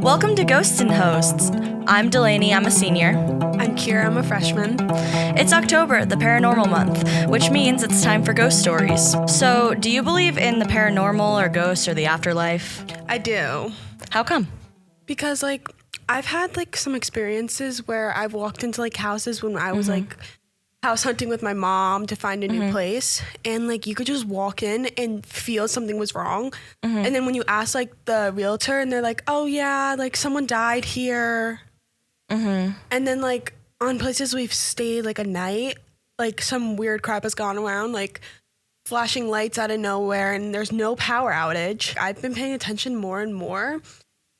Welcome to Ghosts and Hosts. I'm Delaney, I'm a senior. I'm Kiera, I'm a freshman. It's October, the paranormal month, which means it's time for ghost stories. So, do you believe in the paranormal or ghosts or the afterlife? I do. How come? Because, I've had, some experiences where I've walked into, houses when I was, house hunting with my mom to find a new place. And, you could just walk in and feel something was wrong. And then when you ask, the realtor, and they're like, oh, yeah, someone died here. And then, on places we've stayed, a night, some weird crap has gone around, flashing lights out of nowhere, and there's no power outage. I've been paying attention more and more,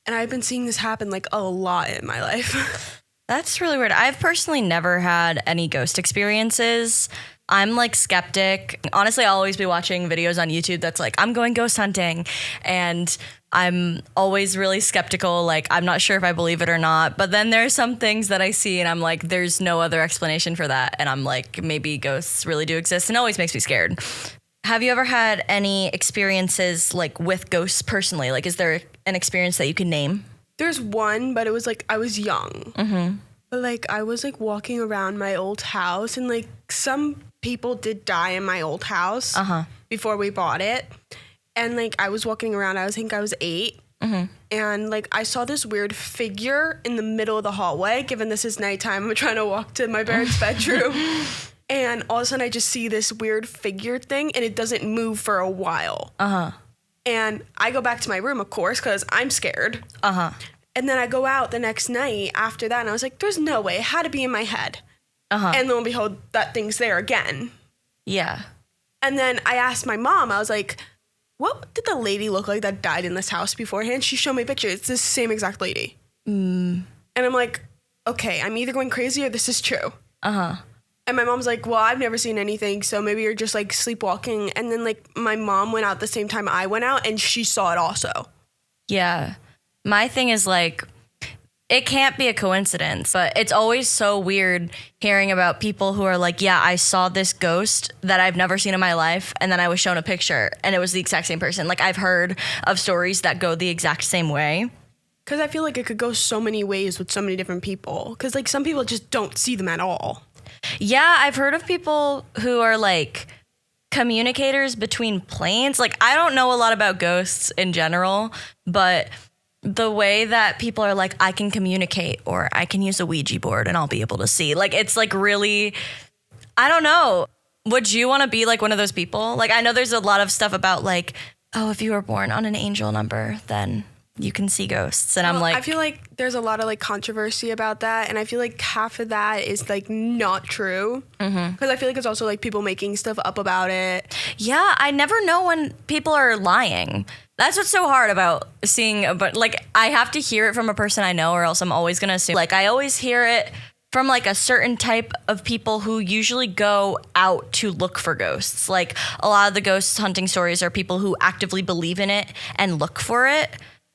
and I've been seeing this happen, a lot in my life. That's really weird. I've personally never had any ghost experiences. I'm skeptic. Honestly, I'll always be watching videos on YouTube that's I'm going ghost hunting, and I'm always really skeptical. I'm not sure if I believe it or not, but then there's some things that I see and I'm there's no other explanation for that. And I'm maybe ghosts really do exist, and it always makes me scared. Have you ever had any experiences with ghosts personally? Is there an experience that you can name? There's one, but it was I was young. But I was walking around my old house, and some people did die in my old house before we bought it. And I was walking around, I think I was 8. And I saw this weird figure in the middle of the hallway, given this is nighttime. I'm trying to walk to my parents' bedroom. And all of a sudden I just see this weird figure thing, and it doesn't move for a while. And I go back to my room, of course, because I'm scared. And then I go out the next night after that, and I was there's no way. It had to be in my head. And lo and behold, that thing's there again. Yeah. And then I asked my mom, I was what did the lady look like that died in this house beforehand? She showed me a picture. It's the same exact lady. And I'm okay, I'm either going crazy or this is true. And my mom's well, I've never seen anything, so maybe you're just sleepwalking. And then my mom went out the same time I went out, and she saw it also. Yeah. My thing is it can't be a coincidence, but it's always so weird hearing about people who are yeah, I saw this ghost that I've never seen in my life, and then I was shown a picture and it was the exact same person. I've heard of stories that go the exact same way. Because I feel it could go so many ways with so many different people. Because some people just don't see them at all. Yeah, I've heard of people who are communicators between planes. I don't know a lot about ghosts in general, but the way that people are I can communicate, or I can use a Ouija board and I'll be able to see. It's really, I don't know. Would you want to be one of those people? I know there's a lot of stuff about oh, if you were born on an angel number, then you can see ghosts. And I'm I feel there's a lot of controversy about that. And I feel half of that is not true. Because I feel it's also people making stuff up about it. Yeah, I never know when people are lying. That's what's so hard about seeing, but I have to hear it from a person I know, or else I'm always going to assume. I always hear it from a certain type of people who usually go out to look for ghosts. A lot of the ghost hunting stories are people who actively believe in it and look for it.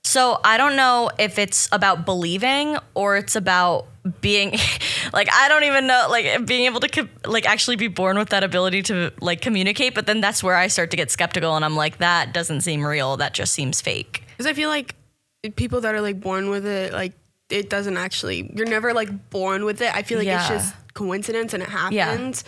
So I don't know if it's about believing or it's about being I don't even know, being able to actually be born with that ability to communicate. But then that's where I start to get skeptical, and I'm that doesn't seem real. That just seems fake. Because I feel people that are born with it, it doesn't actually, you're never born with it. I feel it's just coincidence and it happens.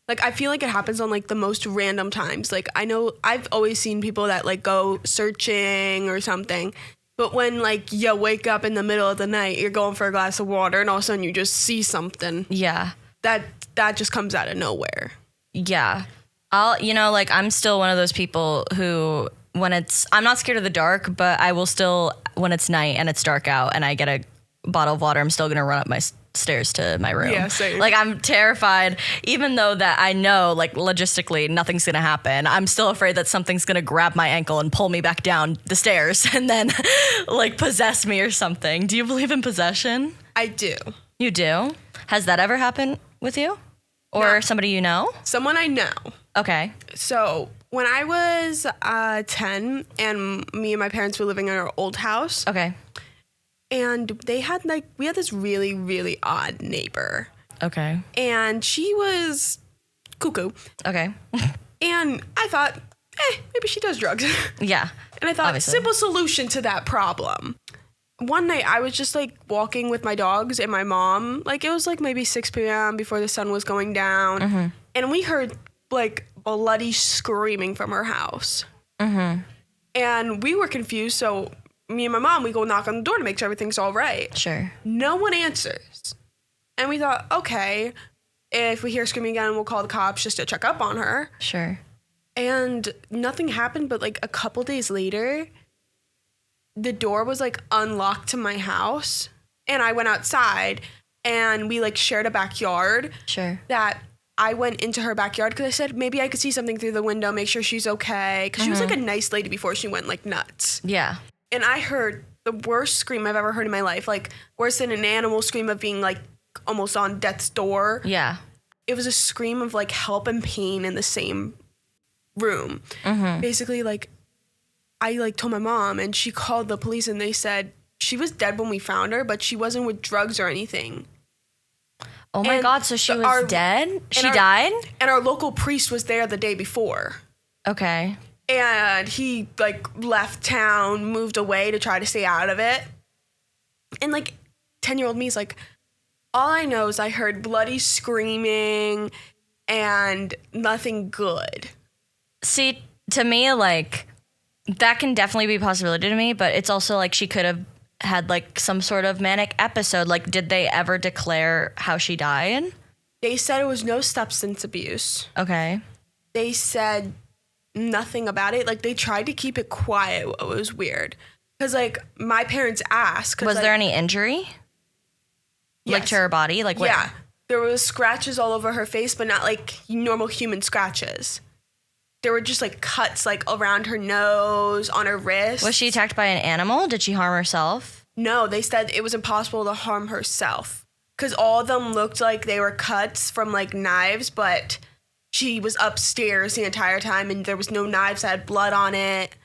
Yeah. I feel it happens on the most random times. I know I've always seen people that go searching or something. But when, you wake up in the middle of the night, you're going for a glass of water, and all of a sudden you just see something. Yeah. That just comes out of nowhere. Yeah. I'm still one of those people who, I'm not scared of the dark, but I will still, when it's night and it's dark out and I get a bottle of water, I'm still going to run up my stairs to my room. Yeah, same. I'm terrified, even though that I know logistically nothing's gonna happen. I'm still afraid that something's gonna grab my ankle and pull me back down the stairs and then possess me or something. Do you believe in possession? I do. You do? Has that ever happened with you? Or No. somebody you know? Someone I know. Okay. So when I was 10 and me and my parents were living in our old house. Okay. And they had we had this really, really odd neighbor. Okay. And she was cuckoo. Okay. And I thought, maybe she does drugs. Yeah. And I thought, obviously. simple solution to that problem. one night I was just like walking with my dogs and my mom. Like it was like maybe 6 p.m. before the sun was going down. And we heard like bloody screaming from her house. And we were confused. So me and my mom, we go knock on the door to make sure everything's all right. Sure. No one answers. And we thought, okay, if we hear screaming again, we'll call the cops just to check up on her. Sure. And nothing happened, but like a couple days later, the door was like unlocked to my house. And I went outside and we like shared a backyard. Sure. That I went into her backyard because I said maybe I could see something through the window, make sure she's okay. Because she was like a nice lady before she went like nuts. Yeah. And I heard the worst scream I've ever heard in my life. Like worse than an animal scream of being like almost on death's door. Yeah. It was a scream of like help and pain in the same room. Basically, like I like told my mom and she called the police and they said she was dead when we found her, but she wasn't with drugs or anything. Oh my God, so she was dead? She died? And our local priest was there the day before. Okay. And he like left town, moved away to try to stay out of it. And like 10-year-old me is like, all I know is I heard bloody screaming and nothing good. See, to me, like, that can definitely be a possibility to me, but it's also like she could have had like some sort of manic episode. Like, did they ever declare how she died? They said it was no substance abuse. Okay. They said nothing about it. Like, they tried to keep it quiet. It was weird. Because, like, my parents asked. Was there any injury? Yes. Like, to her body? Like, what? Yeah. There was scratches all over her face, but not, like, normal human scratches. There were just, like, cuts, like, around her nose, on her wrist. Was she attacked by an animal? Did she harm herself? No, they said it was impossible to harm herself. Because all of them looked like they were cuts from, like, knives, but she was upstairs the entire time, and there was no knives that had blood on it.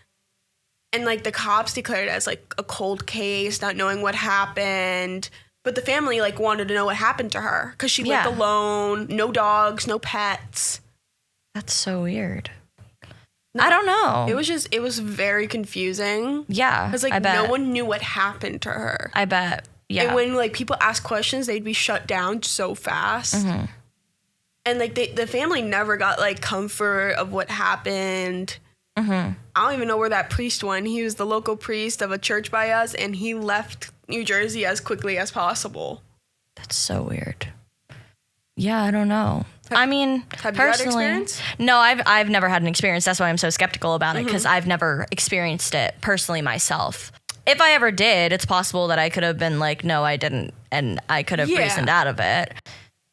And, like, the cops declared it as, like, a cold case, not knowing what happened. But the family, like, wanted to know what happened to her. Because she lived alone, no dogs, no pets. That's so weird. I don't know. It was very confusing. Yeah, because like no one knew what happened to her. I bet. Yeah. And when like people ask questions, they'd be shut down so fast. And like the family never got like comfort of what happened. I don't even know where that priest went. He was the local priest of a church by us, and he left New Jersey as quickly as possible. That's so weird. Yeah, I don't know. I mean, have personally, you had experience? No, I've never had an experience. That's why I'm so skeptical about it, because I've never experienced it personally myself. If I ever did, it's possible that I could have been like, no, I didn't, and I could have reasoned out of it.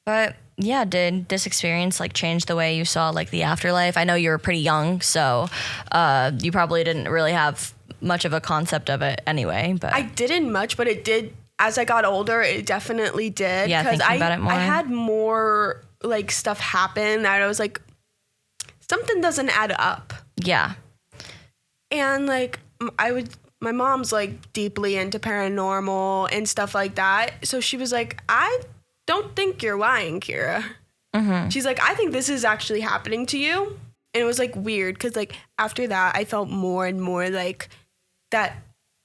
But yeah, did this experience like change the way you saw like the afterlife? I know you were pretty young, so you probably didn't really have much of a concept of it anyway. But I didn't much, but it did. As I got older, it definitely did. Yeah, thinking about it more. I had more like stuff happen that I was like, something doesn't add up. Yeah. And like my mom's like deeply into paranormal and stuff like that. So she was like, I don't think you're lying, Kiera. She's like, I think this is actually happening to you. And it was like weird because like after that, I felt more and more like that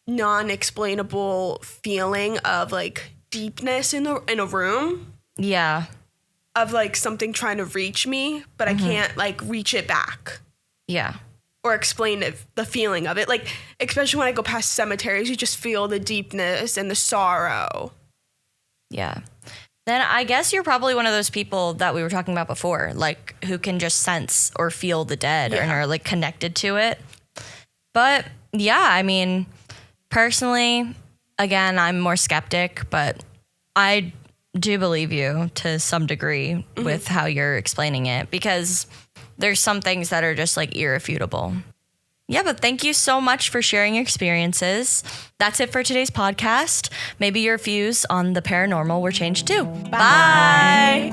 non-explainable feeling of like deepness in a room. Yeah. Of like something trying to reach me, but I can't like reach it back. Yeah. Or explain the feeling of it. Like, especially when I go past cemeteries, you just feel the deepness and the sorrow. Yeah. Then I guess you're probably one of those people that we were talking about before, like who can just sense or feel the dead and are like connected to it. But yeah, I mean, personally, again, I'm more skeptic, but I do believe you to some degree with how you're explaining it, because there's some things that are just like irrefutable. Yeah, but thank you so much for sharing your experiences. That's it for today's podcast. Maybe your views on the paranormal were changed too. Bye.